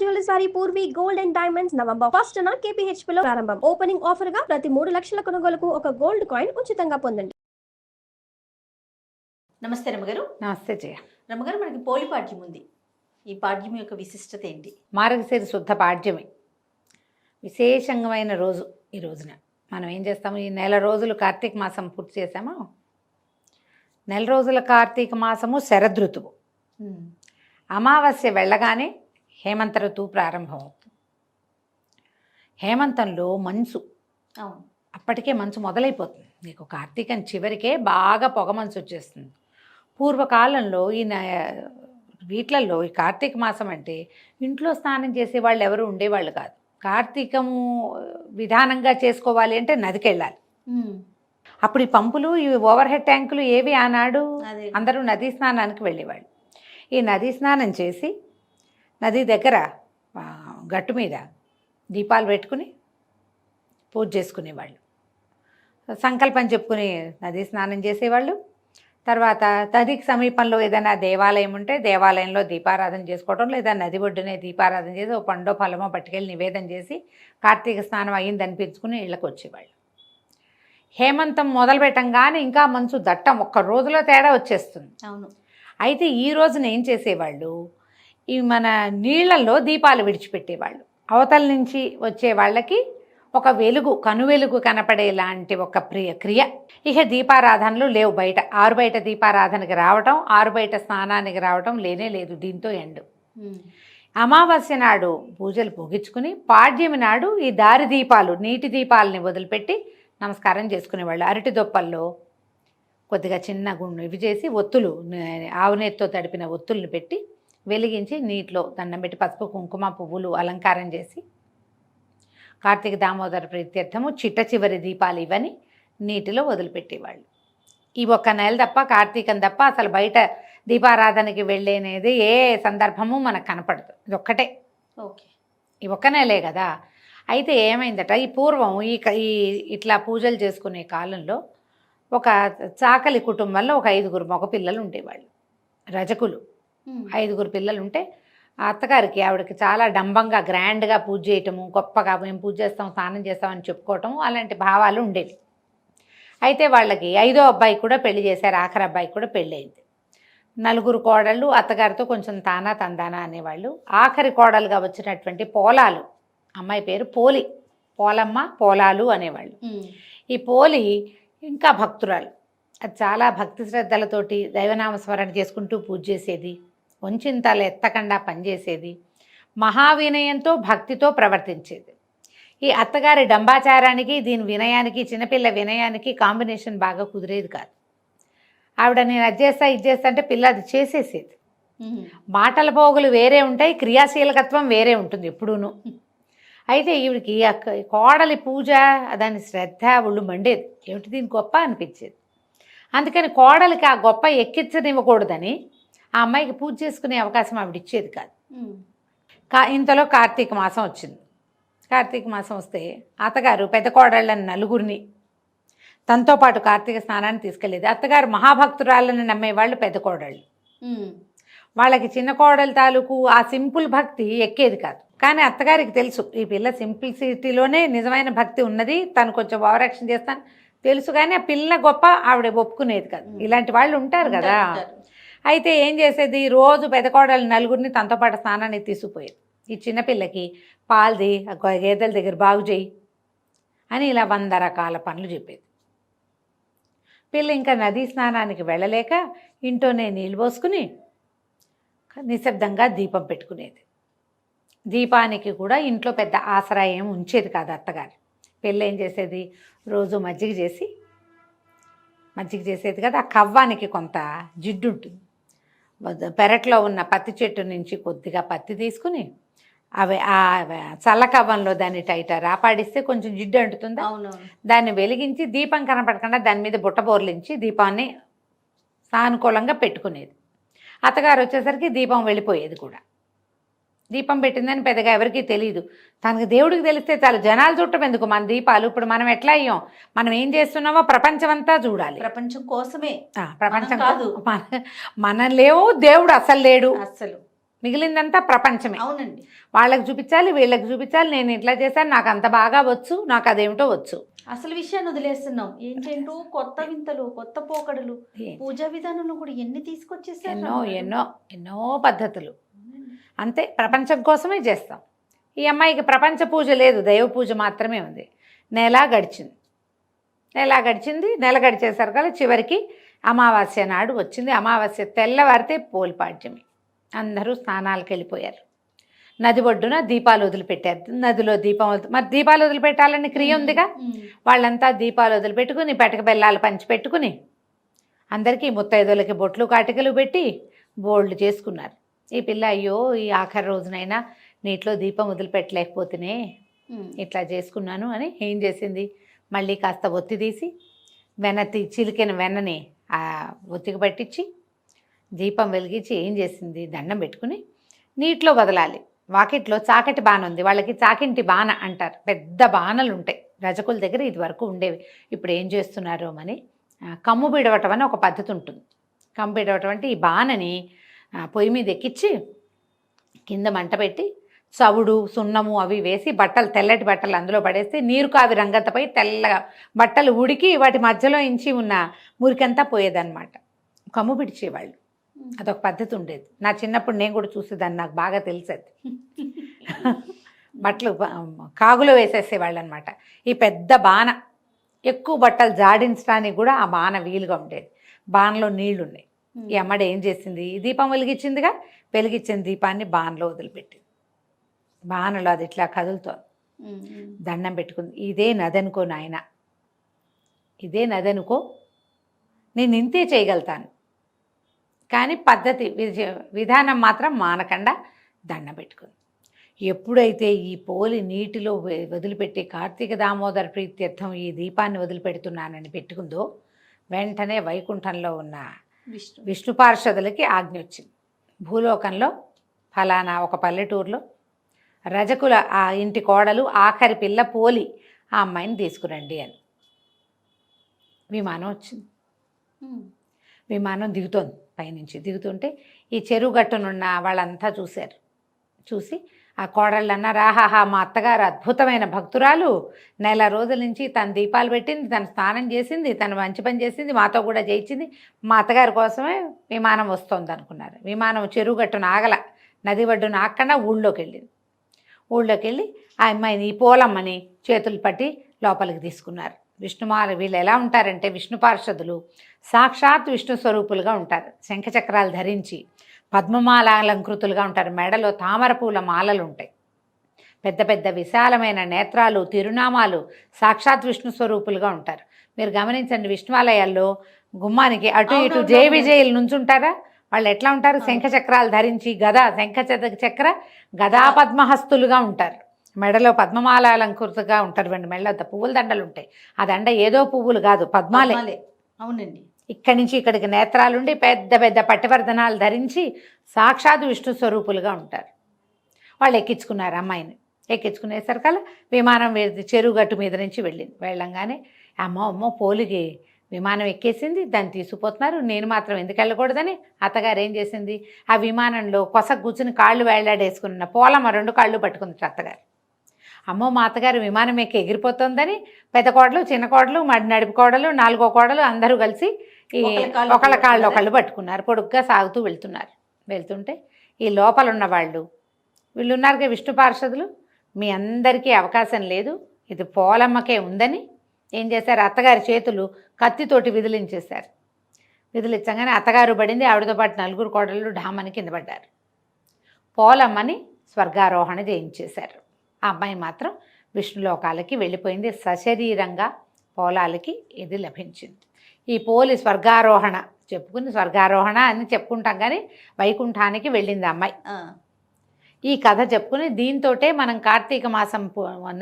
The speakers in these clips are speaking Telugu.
జ్యువెలర్స్ వారి Purvi gold and diamonds November 1st KPHP లో ప్రారంభం. ఓపెనింగ్ ఆఫర్ గా ప్రతి 3 లక్షల కొనుగోలుకు ఒక గోల్డ్ కాయిన్ ఉచితంగా పొందండి. నమస్తే రమగారు. నమస్తే జయ. రమగారు, మనకి పోలి పాడ్యం ఉంది. ఈ పాడ్యం యొక్క విశిష్టత ఏంటి? మార్గశిర శుద్ధ పాడ్యమి విశేషమైన రోజు. ఈ రోజున మనం ఏం చేస్తాము, ఈ నెల రోజులు కార్తీక మాసం పూర్తి చేసామా, నెల రోజుల కార్తీక మాసము శరదృతువు. అమావాస్య వెళ్ళగానే హేమంత ఋతువు ప్రారంభం అవుతుంది. హేమంతంలో మంచు, అప్పటికే మంచు మొదలైపోతుంది. నీకు కార్తీకం చివరికే బాగా పొగ మంచు వచ్చేస్తుంది. పూర్వకాలంలో వీట్లలో ఈ కార్తీక మాసం అంటే ఇంట్లో స్నానం చేసే వాళ్ళు ఎవరు ఉండేవాళ్ళు కాదు. కార్తీకము విధానంగా చేసుకోవాలి అంటే నదికి వెళ్ళాలి. అప్పుడు ఈ పంపులు, ఈ ఓవర్ హెడ్ ట్యాంకులు ఏవి ఆనాడు, అందరూ నదీ స్నానానికి వెళ్ళేవాళ్ళు. ఈ నదీ స్నానం చేసి నది దగ్గర గట్టు మీద దీపాలు పెట్టుకుని పూజ చేసుకునేవాళ్ళు. సంకల్పం చెప్పుకుని నదీ స్నానం చేసేవాళ్ళు. తర్వాత నదికి సమీపంలో ఏదైనా దేవాలయం ఉంటే దేవాలయంలో దీపారాధన చేసుకోవడం, లేదా నది ఒడ్డునే దీపారాధన చేసి ఓ పండో ఫలమో పట్టుకెళ్ళి నివేదన చేసి కార్తీక స్నానం అయ్యింది అనిపించుకుని ఇళ్ళకి వచ్చేవాళ్ళు. హేమంతం మొదలు పెట్టంగానే ఇంకా మంచు దట్టం, ఒక్క రోజులో తేడా వచ్చేస్తుంది. అవును. అయితే ఈ రోజున ఏం చేసేవాళ్ళు, ఈ మన నీళ్లలో దీపాలు విడిచిపెట్టేవాళ్ళు. అవతల నుంచి వచ్చే వాళ్ళకి ఒక వెలుగు, కనువెలుగు కనపడేలాంటి ఒక క్రియ. ఇక దీపారాధనలు లేవు. బయట ఆరు బయట దీపారాధనకి రావటం, ఆరు బయట స్నానానికి రావటం లేనే లేదు. దీంతో ఎండు. అమావాస్య నాడు పూజలు ముగించుకుని పాడ్యమి నాడు ఈ దారి దీపాలు, నీటి దీపాలని వదిలిపెట్టి నమస్కారం చేసుకునేవాళ్ళు. అరటి దొప్పల్లో కొద్దిగా చిన్న గుండు ఇవి చేసి ఒత్తులు, ఆవునేతితో తడిపిన ఒత్తుల్ని పెట్టి వెలిగించి నీటిలో దండం పెట్టి పసుపు కుంకుమ పువ్వులు అలంకారం చేసి కార్తీక దామోదర ప్రీత్యర్థము చిట్ట చివరి దీపాలు ఇవని నీటిలో వదిలిపెట్టేవాళ్ళు. ఈ ఒక్క నెల తప్ప, కార్తీకం తప్ప అసలు బయట దీపారాధనకి వెళ్ళేనేది ఏ సందర్భము మనకు కనపడదు. ఇది ఒక్కటే. ఓకే, ఈ ఒక్క నెలే కదా. అయితే ఏమైందట, ఈ పూర్వం ఈ ఇట్లా పూజలు చేసుకునే కాలంలో ఒక చాకలి కుటుంబంలో ఒక 5గురు మగపిల్లలు ఉండేవాళ్ళు, రజకులు. 5గురు పిల్లలు ఉంటే ఆ అత్తగారికి, ఆవిడకి చాలా డంబంగా గ్రాండ్గా పూజ చేయటము, గొప్పగా మేము పూజ చేస్తాం, స్నానం చేస్తామని చెప్పుకోవటము, అలాంటి భావాలు ఉండేవి. అయితే వాళ్ళకి 5వ అబ్బాయి కూడా పెళ్లి చేశారు, ఆఖరి అబ్బాయికి కూడా పెళ్ళి అయింది. 4 కోడళ్ళు అత్తగారితో కొంచెం తానా తందానా అనేవాళ్ళు. ఆఖరి కోడలుగా వచ్చినటువంటి పోలాలు, అమ్మాయి పేరు పోలి, పోలమ్మ పోలాలు అనేవాళ్ళు. ఈ పోలి ఇంకా భక్తురాలు. అది చాలా భక్తి శ్రద్ధలతోటి దైవనామస్మరణ చేసుకుంటూ పూజ చేసేది, వంచింతలు ఎత్తకుండా పనిచేసేది, మహావినయంతో భక్తితో ప్రవర్తించేది. ఈ అత్తగారి డంబాచారానికి, దీని వినయానికి, చిన్నపిల్ల వినయానికి కాంబినేషన్ బాగా కుదిరేది కాదు. ఆవిడ నేను అది చేస్తా ఇది చేస్తా అంటే పిల్ల అది చేసేసేది. మాటల పోగులు వేరే ఉంటాయి, క్రియాశీలకత్వం వేరే ఉంటుంది ఎప్పుడూను. అయితే ఈవిడికి కోడలి పూజ, దాని శ్రద్ధ ఒళ్ళు మండేది. ఏమిటి దీని గొప్ప అనిపించేది. అందుకని కోడలికి ఆ గొప్ప ఎక్కించనివ్వకూడదని ఆ అమ్మాయికి పూజ చేసుకునే అవకాశం ఆవిడ ఇచ్చేది కాదు. ఇంతలో కార్తీక మాసం వచ్చింది. కార్తీక మాసం వస్తే అత్తగారు పెద్ద కోడళ్ళని 4గురిని తనతో పాటు కార్తీక స్నానాన్ని తీసుకెళ్ళేది. అత్తగారు మహాభక్తురాలని నమ్మేవాళ్ళు పెద్ద కోడళ్ళు. వాళ్ళకి చిన్న కోడలు తాలూకు ఆ సింపుల్ భక్తి ఎక్కేది కాదు. కానీ అత్తగారికి తెలుసు ఈ పిల్ల సింప్లిసిటీలోనే నిజమైన భక్తి ఉన్నది, తను కొంచెం ఓవరాక్షన్ చేస్తాను తెలుసు, కానీ ఆ పిల్ల గొప్ప ఆవిడ ఒప్పుకునేది కాదు. ఇలాంటి వాళ్ళు ఉంటారు కదా. అయితే ఏం చేసేది, రోజు పెద్ద కోడలు 4గురిని తనతో పాటు స్నానానికి తీసుకుపోయేది. ఈ చిన్నపిల్లకి పాల్ది, గేదెల దగ్గర బాగు చేయి అని ఇలా 100 రకాల పనులు చెప్పేది. పిల్ల ఇంకా నదీ స్నానానికి వెళ్ళలేక ఇంట్లోనే నీళ్ళు పోసుకుని నిశ్శబ్దంగా దీపం పెట్టుకునేది. దీపానికి కూడా ఇంట్లో పెద్ద ఆసరా ఏమి ఉంచేది కాదు అత్తగారు. పిల్ల ఏం చేసేది, రోజు మజ్జిగ చేసేది కదా. ఆ కవ్వానికి కొంత జిడ్డు ఉంటుంది. పెరట్లో ఉన్న పత్తి చెట్టు నుంచి కొద్దిగా పత్తి తీసుకుని అవి ఆ చల్లకవ్వంలో దాన్ని టైట రాపాడిస్తే కొంచెం జిడ్డు అంటుతుంది. దాన్ని వెలిగించి దీపం కనపడకుండా దాని మీద బుట్ట బోర్లించి దీపాన్ని సానుకూలంగా పెట్టుకునేది. అత్తగారు వచ్చేసరికి దీపం వెళ్ళిపోయేది కూడా. దీపం పెట్టిందని పెద్దగా ఎవరికీ తెలియదు. తనకు దేవుడికి తెలిస్తే చాలు, జనాలు చూడటం ఎందుకు, మన దీపాలు ఇప్పుడు మనం ఎట్లా అయ్యాం, మనం ఏం చేస్తున్నామో ప్రపంచమంతా చూడాలి. ప్రపంచం కోసమే, ప్రపంచం కాదు, మనం లేవు, దేవుడు అసలు లేడు. అసలు మిగిలిందంతా ప్రపంచమే. అవునండి. వాళ్ళకి చూపించాలి, వీళ్ళకి చూపించాలి, నేను ఇట్లా చేశాను, నాకు అంత బాగా వచ్చు, నాకు అదేమిటో వచ్చు. అసలు విషయాన్ని వదిలేస్తున్నాం. ఏంటంటూ కొత్త వింతలు, కొత్త పోకడలు, పూజా విధానంలో కూడా ఎన్ని తీసుకొచ్చేసారు. ఎన్నో ఎన్నో ఎన్నో పద్ధతులు. అంతే, ప్రపంచం కోసమే చేస్తాం. ఈ అమ్మాయికి ప్రపంచ పూజ లేదు, దైవ పూజ మాత్రమే ఉంది. నెల గడిచింది. నెల గడిచేసరికి చివరికి అమావాస్య నాడు వచ్చింది. అమావాస్య తెల్లవారితే పోలిపాడ్యమి. అందరూ స్నానాలకు వెళ్ళిపోయారు. నది ఒడ్డున దీపాలు వదిలిపెట్టారు. నదిలో దీపం మరి దీపాలు వదిలిపెట్టాలని క్రియ ఉందిగా, వాళ్ళంతా దీపాలు వదిలిపెట్టుకుని పెటక బెల్లాలు పంచిపెట్టుకుని అందరికీ ముత్తైదులకి బొట్లు కాటికలు పెట్టి బోల్డ్ చేసుకున్నారు. ఈ పిల్ల అయ్యో ఈ ఆఖరి రోజునైనా నీటిలో దీపం వదిలిపెట్టలేకపోతేనే ఇట్లా చేసుకున్నాను అని ఏం చేసింది, మళ్ళీ కాస్త ఒత్తి తీసి చిలికిన వెన్నని ఆ ఒత్తికి పట్టించి దీపం వెలిగించి ఏం చేసింది, దండం పెట్టుకుని నీటిలో వదలాలి. వాకిట్లో చాకటి బాణ ఉంది, వాళ్ళకి చాకింటి బాణ అంటారు. పెద్ద బాణలు ఉంటాయి రజకుల దగ్గర, ఇది వరకు ఉండేవి. ఇప్పుడు ఏం చేస్తున్నారో అని కమ్ము బిడవటం అని ఒక పద్ధతి ఉంటుంది. కమ్ము బిడవటం అంటే ఈ బాణని పొయ్యి మీద ఎక్కించి కింద మంట పెట్టి చవుడు సున్నము అవి వేసి బట్టలు, తెల్లటి బట్టలు అందులో పడేస్తే నీరు కావి రంగతపై తెల్లగా బట్టలు ఉడికి వాటి మధ్యలో ఇంచి ఉన్న మురికంతా పోయేదన్నమాట. కమ్ము పిడిచేవాళ్ళు, అదొక పద్ధతి ఉండేది. నా చిన్నప్పుడు నేను కూడా చూసేదాన్ని, నాకు బాగా తెలిసేది. బట్టలు కాగులో వేసేసేవాళ్ళు అనమాట. ఈ పెద్ద బాణ, ఎక్కువ బట్టలు జాడించడానికి కూడా ఆ బాణ వీలుగా ఉండేది. బాణలో నీళ్లు ఉన్నాయి. ఈ అమ్మడి ఏం చేసింది, దీపం వెలిగించిందిగా, వెలిగించిన దీపాన్ని బాణలో వదిలిపెట్టింది. బాణలో అది ఇట్లా కదులుతోంది. దండం పెట్టుకుంది, ఇదే నదనుకో నాయన, ఇదే నదనుకో, నేను ఇంతే చేయగలుగుతాను, కానీ పద్ధతి విధానం మాత్రం మానకుండా దండం పెట్టుకుంది. ఎప్పుడైతే ఈ పోలి నీటిలో వదిలిపెట్టి కార్తీక దామోదర ప్రీత్యర్థం ఈ దీపాన్ని వదిలిపెడుతున్నానని పెట్టుకుందో, వెంటనే వైకుంఠంలో ఉన్న విష్ణు పార్షదులకి ఆజ్ఞ వచ్చింది. భూలోకంలో ఫలానా ఒక పల్లెటూరులో రజకుల ఆ ఇంటి కోడలు ఆఖరి పిల్ల పోలి ఆ అమ్మాయిని తీసుకురండి అని. విమానం వచ్చింది. విమానం దిగుతోంది, పైనుంచి దిగుతుంటే ఈ చెరువు గట్టునున్న వాళ్ళంతా చూశారు. చూసి ఆ కోడళ్ళు అన్నారు, ఆహాహా మా అత్తగారు అద్భుతమైన భక్తురాలు, నెల రోజుల నుంచి తను దీపాలు పెట్టింది, తను స్నానం చేసింది, తను మంచి పని చేసింది, మాతో కూడా చేయించింది, మా అత్తగారి కోసమే విమానం వస్తుంది అనుకున్నారు. విమానం చెరువు గట్టున ఆగల, నది ఒడ్డున ఆగకుండా ఊళ్ళోకి వెళ్ళింది. ఊళ్ళోకి వెళ్ళి ఆ అమ్మాయిని, ఈ పోలమ్మని చేతులు పట్టి లోపలికి తీసుకున్నారు. విష్ణుమాల వీళ్ళు ఎలా ఉంటారంటే విష్ణు పార్షదులు సాక్షాత్ విష్ణు స్వరూపులుగా ఉంటారు. శంఖచక్రాలు ధరించి పద్మమాల అలంకృతులుగా ఉంటారు. మెడలో తామర పూల మాలలు ఉంటాయి. పెద్ద పెద్ద విశాలమైన నేత్రాలు, తిరునామాలు, సాక్షాత్ విష్ణు స్వరూపులుగా ఉంటారు. మీరు గమనించండి, విష్ణువాలయాల్లో గుమ్మానికి అటు ఇటు జయ విజయులు నుంచుంటారా, వాళ్ళు ఎట్లా ఉంటారు, శంఖచక్రాలు ధరించి శంఖచక్ర గదా పద్మహస్తులుగా ఉంటారు. మెడలో పద్మమాల అలంకృతగా ఉంటారు. మెడలో పువ్వుల దండలు ఉంటాయి. ఆ దండ ఏదో పువ్వులు కాదు, పద్మాలే. అవునండి. ఇక్కడి నుంచి ఇక్కడికి నేత్రాలుండి పెద్ద పెద్ద పట్టివర్ధనాలు ధరించి సాక్షాత్ విష్ణు స్వరూపులుగా ఉంటారు. వాళ్ళు ఎక్కించుకున్నారు అమ్మాయిని. ఎక్కించుకునేసరికల్లా విమానం చెరువు గట్టు మీద నుంచి వెళ్ళంగానే అమ్మో పోలికి విమానం ఎక్కేసింది, దాన్ని తీసుకుపోతున్నారు, నేను మాత్రం ఎందుకు వెళ్ళకూడదని అత్తగారు ఏం చేసింది, ఆ విమానంలో కొస కూర్చుని కాళ్ళు వేళ్లాడేసుకున్న పోలమ్మ 2 కాళ్ళు పట్టుకుంది అత్తగారు. అమ్మో మా అత్తగారు విమానం ఎక్కి ఎగిరిపోతుందని పెద్ద కోడలు, చిన్న కోడలు, నడిపి కోడలు, 4వ కోడలు అందరూ కలిసి ఈ ఒకళ్ళ కాళ్ళు ఒకళ్ళు పట్టుకున్నారు. పొడుగ్గా సాగుతూ వెళ్తుంటే ఈ లోపల ఉన్న వాళ్ళు వీళ్ళు ఉన్నారుగా విష్ణు పార్షదులు, మీ అందరికీ అవకాశం లేదు, ఇది పోలమ్మకే ఉందని ఏం చేశారు, అత్తగారి చేతులు కత్తితోటి విదిలించేశారు. విదిలించగానే అత్తగారు పడింది, ఆవిడతో పాటు 4 కోడళ్ళు ఢామని కింద పడ్డారు. పోలమ్మని స్వర్గారోహణ చేయించేశారు. ఆ అమ్మాయి మాత్రం విష్ణులోకాలకి వెళ్ళిపోయింది. సశరీరంగా పోలాలకి ఇది లభించింది. ఈ పోలి స్వర్గారోహణ స్వర్గారోహణ అని చెప్పుకుంటాం, కానీ వైకుంఠానికి వెళ్ళింది అమ్మాయి. ఈ కథ చెప్పుకుని దీంతోటే మనం కార్తీక మాసం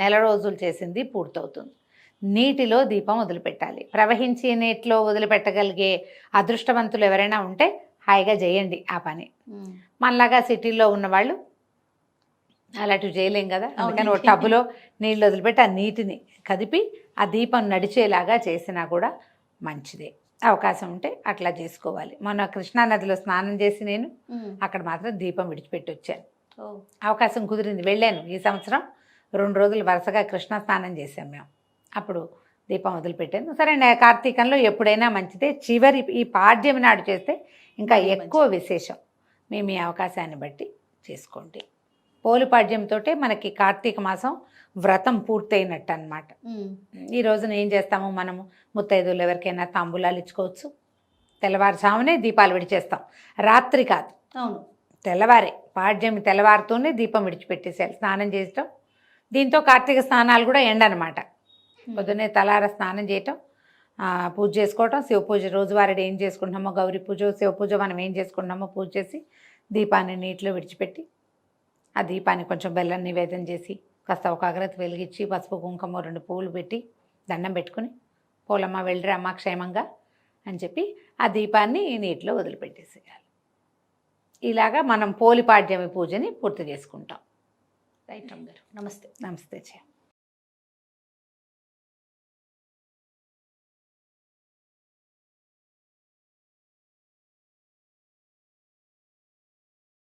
నెల రోజులు చేసింది పూర్తవుతుంది. నీటిలో దీపం వదిలిపెట్టాలి. ప్రవహించే నీటిలో వదిలిపెట్టగలిగే అదృష్టవంతులు ఎవరైనా ఉంటే హాయిగా చేయండి ఆ పని. మనలాగా సిటీలో ఉన్నవాళ్ళు అలాంటివి చేయలేం కదా, అందుకని ఒక టబ్బులో నీళ్ళు వదిలిపెట్టి ఆ నీటిని కదిపి ఆ దీపం నడిచేలాగా చేసినా కూడా మంచిదే. అవకాశం ఉంటే అట్లా చేసుకోవాలి. మొన్న కృష్ణానదిలో స్నానం చేసి నేను అక్కడ మాత్రం దీపం విడిచిపెట్టి వచ్చాను. అవకాశం కుదిరింది, వెళ్ళాను. ఈ సంవత్సరం 2 రోజులు వరుసగా కృష్ణ స్నానం చేసాం మేము. అప్పుడు దీపం వదిలిపెట్టాను. సరే, కార్తీకంలో ఎప్పుడైనా మంచిదే, చివరి ఈ పాడ్యమి నాడు చేస్తే ఇంకా ఎక్కువ విశేషం. మేము ఈ అవకాశాన్ని బట్టి చేసుకోండి. పోలిపాడ్యంతో మనకి కార్తీక మాసం వ్రతం పూర్తయినట్టు అనమాట. ఈ రోజున ఏం చేస్తాము మనము, ముత్తైదులు ఎవరికైనా తాంబూలాలు ఇచ్చుకోవచ్చు. తెల్లవారుజామునే దీపాలు విడిచేస్తాం, రాత్రి కాదు. అవును, తెల్లవారే పాడ్యమి తెల్లవారుతోనే దీపం విడిచిపెట్టేసేయాలి, స్నానం చేయటం. దీంతో కార్తీక స్నానాలు కూడా ఎండనమాట. పొద్దున్నే తలార స్నానం చేయటం, పూజ చేసుకోవటం, శివ పూజ రోజువారీ ఏం చేసుకుంటున్నామో, గౌరీ పూజ శివ పూజ మనం ఏం చేసుకుంటున్నామో పూజ చేసి దీపాన్ని నీటిలో విడిచిపెట్టి ఆ దీపాన్ని కొంచెం బెల్లం నివేదన చేసి కాస్త ఒక అగరత్తి వెలిగించి పసుపు కుంకుమ 2 పువ్వులు పెట్టి దండం పెట్టుకుని, పోలమ్మ వెళ్ళిరా అమ్మ క్షేమంగా అని చెప్పి ఆ దీపాన్ని నీటిలో వదిలిపెట్టేసేయాలి. ఇలాగా మనం పోలిపాడ్యమి పూజని పూర్తి చేసుకుంటాం. రైట్ అమ్మగారు, నమస్తే. నమస్తే.